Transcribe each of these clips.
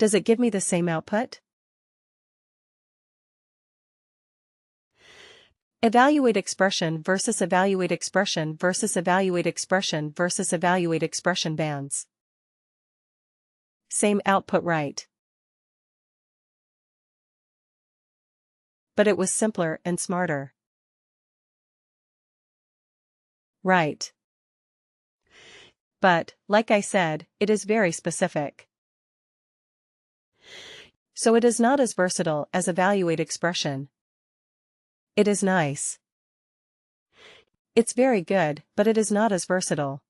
Does it give me the same output? Evaluate expression versus evaluate expression versus evaluate expression versus evaluate expression bands. Same output, right? But it was simpler and smarter. Right. But, like I said, it is very specific. So it is not as versatile as evaluate expression. It is nice. It's very good, but it is not as versatile.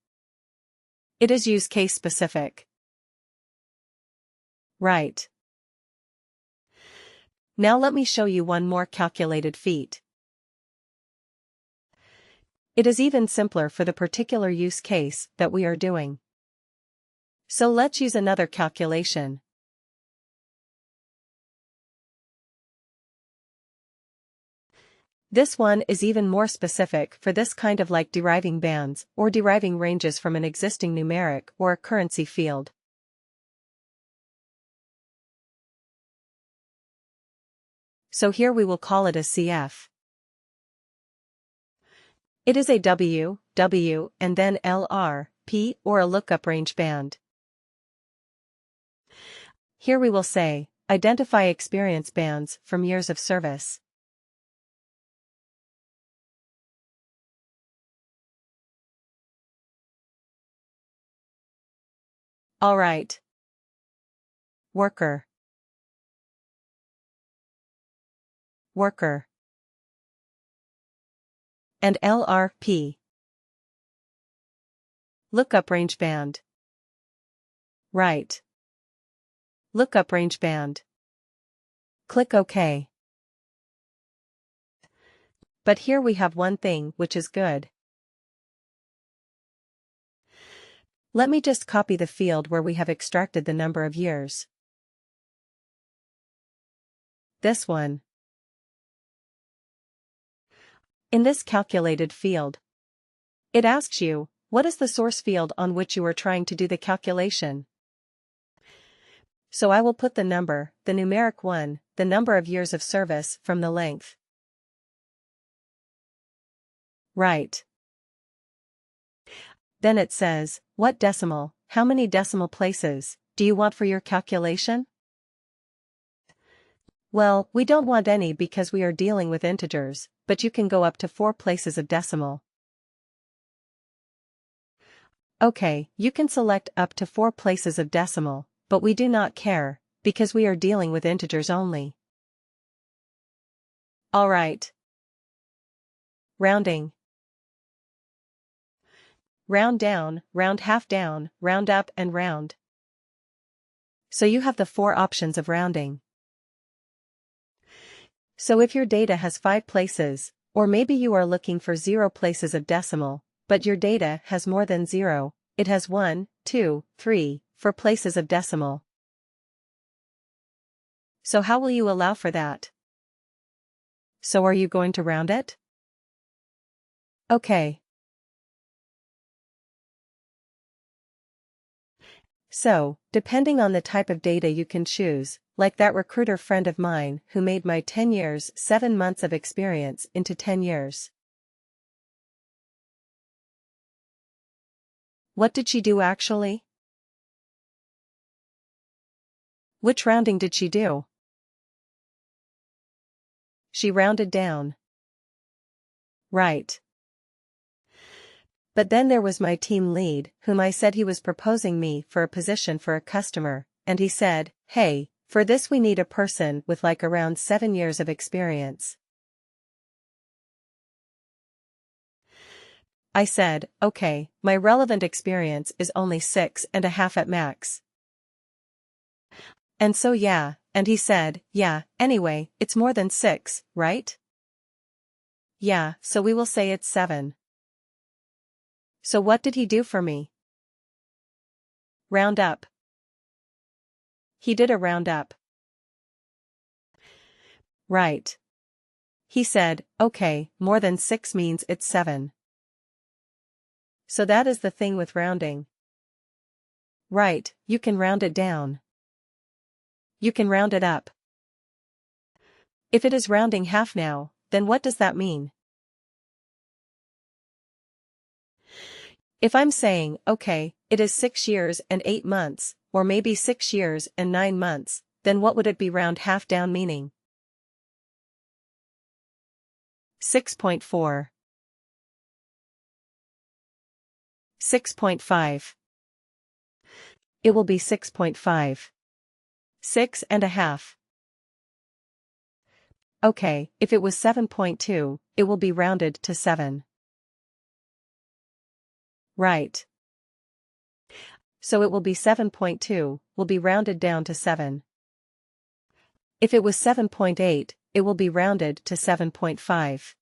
It is use case specific. Right. Now let me show you one more calculated feat. It is even simpler for the particular use case that we are doing. So let's use another calculation. This one is even more specific for this kind of like deriving bands or deriving ranges from an existing numeric or a currency field. So here we will call it a CF. It is a W, W, and then LR, P, or a lookup range band. Here we will say, identify experience bands from years of service. Alright. Worker. Worker. And LRP. Lookup range band. Right. Lookup range band. Click OK. But here we have one thing which is good. Let me just copy the field where we have extracted the number of years. This one. In this calculated field, it asks you, what is the source field on which you are trying to do the calculation? So I will put the number, the numeric one, the number of years of service from the length. Right. Then it says, what decimal, how many decimal places, do you want for your calculation? Well, we don't want any because we are dealing with integers, but you can go up to 4 places of decimal. Okay, you can select up to 4 places of decimal, but we do not care, because we are dealing with integers only. Alright. Rounding. Round down, round half down, round up and round. So you have the 4 options of rounding. So if your data has 5 places, or maybe you are looking for 0 places of decimal, but your data has more than 0, it has 1, 2, 3, 4 places of decimal. So how will you allow for that? So are you going to round it? Okay. So, depending on the type of data you can choose, like that recruiter friend of mine who made my 10 years 7 months of experience into 10 years. What did she do actually? Which rounding did she do? She rounded down. Right. But then there was my team lead, whom I said he was proposing me for a position for a customer, and he said, hey, for this we need a person with like around 7 years of experience. I said, okay, my relevant experience is only 6.5 at max. And so yeah, and he said, yeah, anyway, it's more than 6, right? Yeah, so we will say it's 7. So what did he do for me? Round up. He did a round up. Right. He said, okay, more than 6 means it's 7. So that is the thing with rounding. Right, you can round it down. You can round it up. If it is rounding half now, then what does that mean? If I'm saying, okay, it is 6 years and 8 months, or maybe 6 years and 9 months, then what would it be round half down meaning? 6.4. 6.5. It will be 6.5. 6.5. Okay, if it was 7.2, it will be rounded to 7. Right. So it will be 7.2, will be rounded down to 7. If it was 7.8, it will be rounded to 7.5.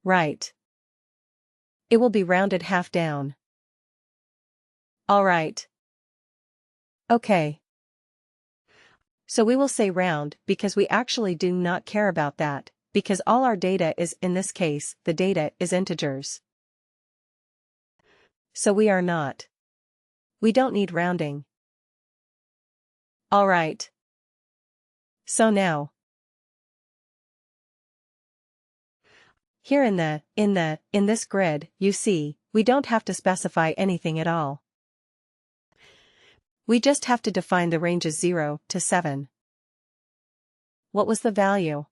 Right. It will be rounded half down. Alright. Okay. So we will say round because we actually do not care about that, because all our data is, in this case, the data is integers. So we are not. We don't need rounding. Alright. So now. Here in this grid, you see, we don't have to specify anything at all. We just have to define the ranges 0 to 7. What was the value?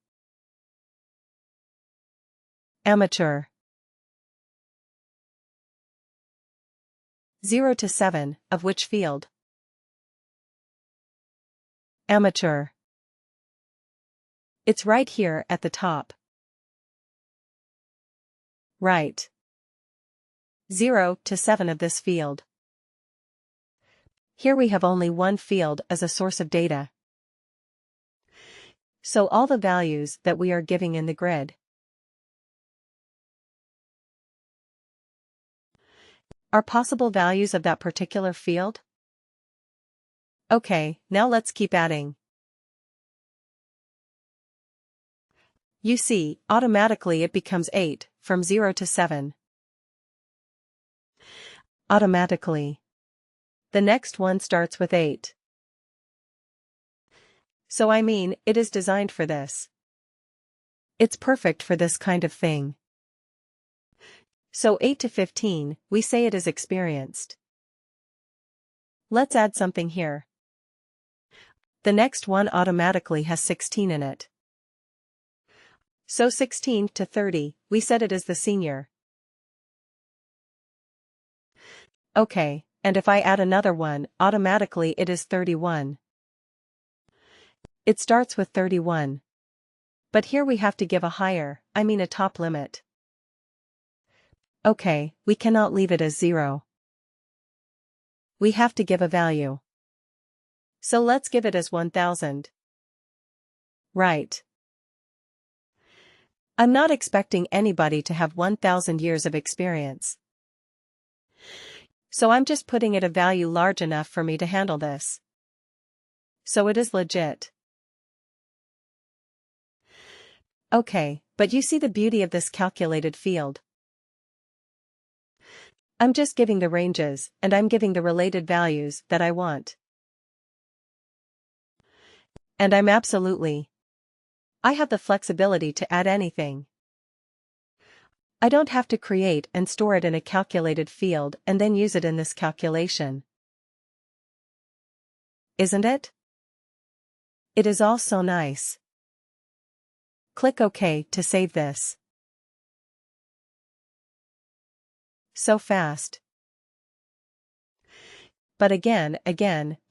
Amateur. 0 to 7, of which field? Amateur. It's right here at the top. Right. 0 to 7 of this field. Here we have only one field as a source of data. So all the values that we are giving in the grid are possible values of that particular field? Okay, now let's keep adding. You see, automatically it becomes 8, from 0 to 7. Automatically. The next one starts with 8. So I mean, it is designed for this. It's perfect for this kind of thing. So 8 to 15, we say it is experienced. Let's add something here. The next one automatically has 16 in it. So 16 to 30, we said it is the senior. Okay, and if I add another one, automatically it is 31. It starts with 31. But here we have to give a higher, a top limit. Okay, we cannot leave it as 0. We have to give a value. So let's give it as 1000. Right. I'm not expecting anybody to have 1000 years of experience. So I'm just putting it a value large enough for me to handle this. So it is legit. Okay, but you see the beauty of this calculated field. I'm just giving the ranges, and I'm giving the related values that I want. And I have the flexibility to add anything. I don't have to create and store it in a calculated field and then use it in this calculation. Isn't it? It is all so nice. Click OK to save this. So fast. But again,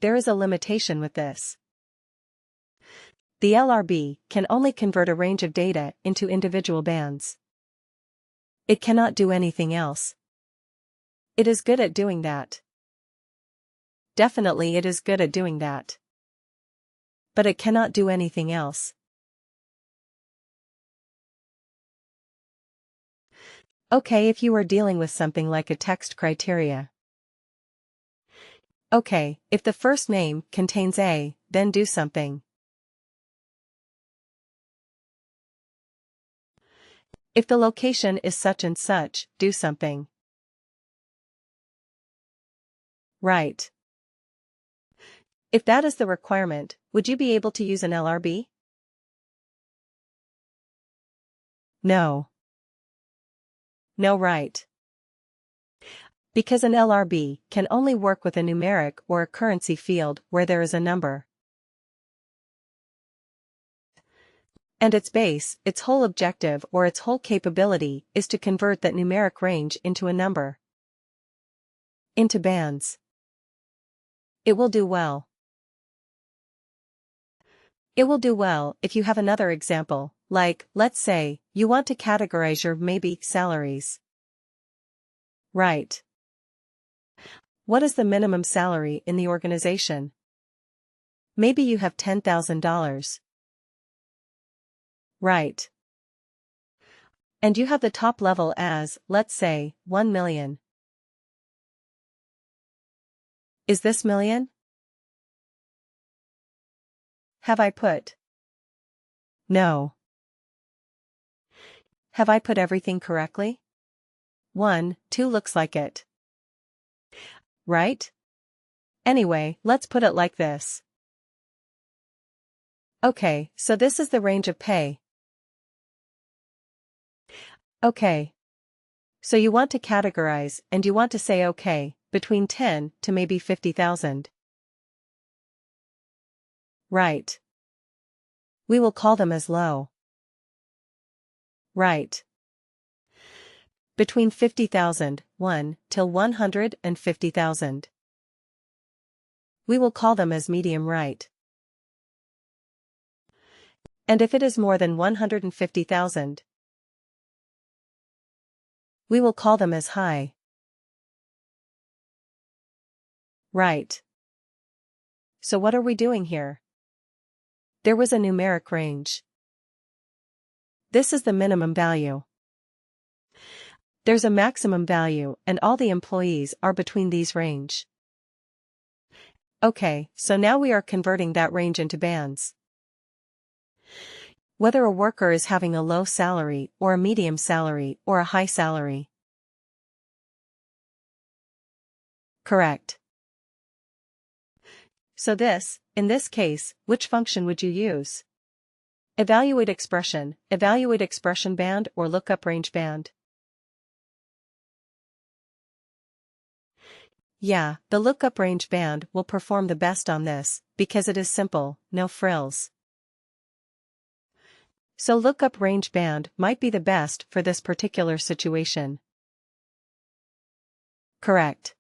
there is a limitation with this. The LRB can only convert a range of data into individual bands. It cannot do anything else. It is good at doing that. Definitely it is good at doing that. But it cannot do anything else. Okay, if you are dealing with something like a text criteria. Okay, if the first name contains A, then do something. If the location is such and such, do something. Right. If that is the requirement, would you be able to use an LRB? No. No, right. Because an LRB can only work with a numeric or a currency field where there is a number. And its base, its whole objective or its whole capability is to convert that numeric range into a number. Into bands. It will do well. It will do well if you have another example, like, let's say, you want to categorize your maybe salaries. Right. What is the minimum salary in the organization? Maybe you have $10,000. Right. And you have the top level as, let's say, 1 million. Is this million? Have I put? No. Have I put everything correctly? 1, 2 looks like it. Right? Anyway, let's put it like this. Okay, so this is the range of pay. Okay. So you want to categorize and you want to say okay, between 10 to maybe 50,000. Right. We will call them as low. Right. Between 50,000, 1, till 150,000. We will call them as medium right. And if it is more than 150,000, we will call them as high. Right. So what are we doing here? There was a numeric range. This is the minimum value. There's a maximum value and all the employees are between these range. Okay, so now we are converting that range into bands. Whether a worker is having a low salary or a medium salary or a high salary. Correct. So in this case, which function would you use? Evaluate expression band or lookup range band. Yeah, the lookup range band will perform the best on this, because it is simple, no frills. So lookup range band might be the best for this particular situation. Correct.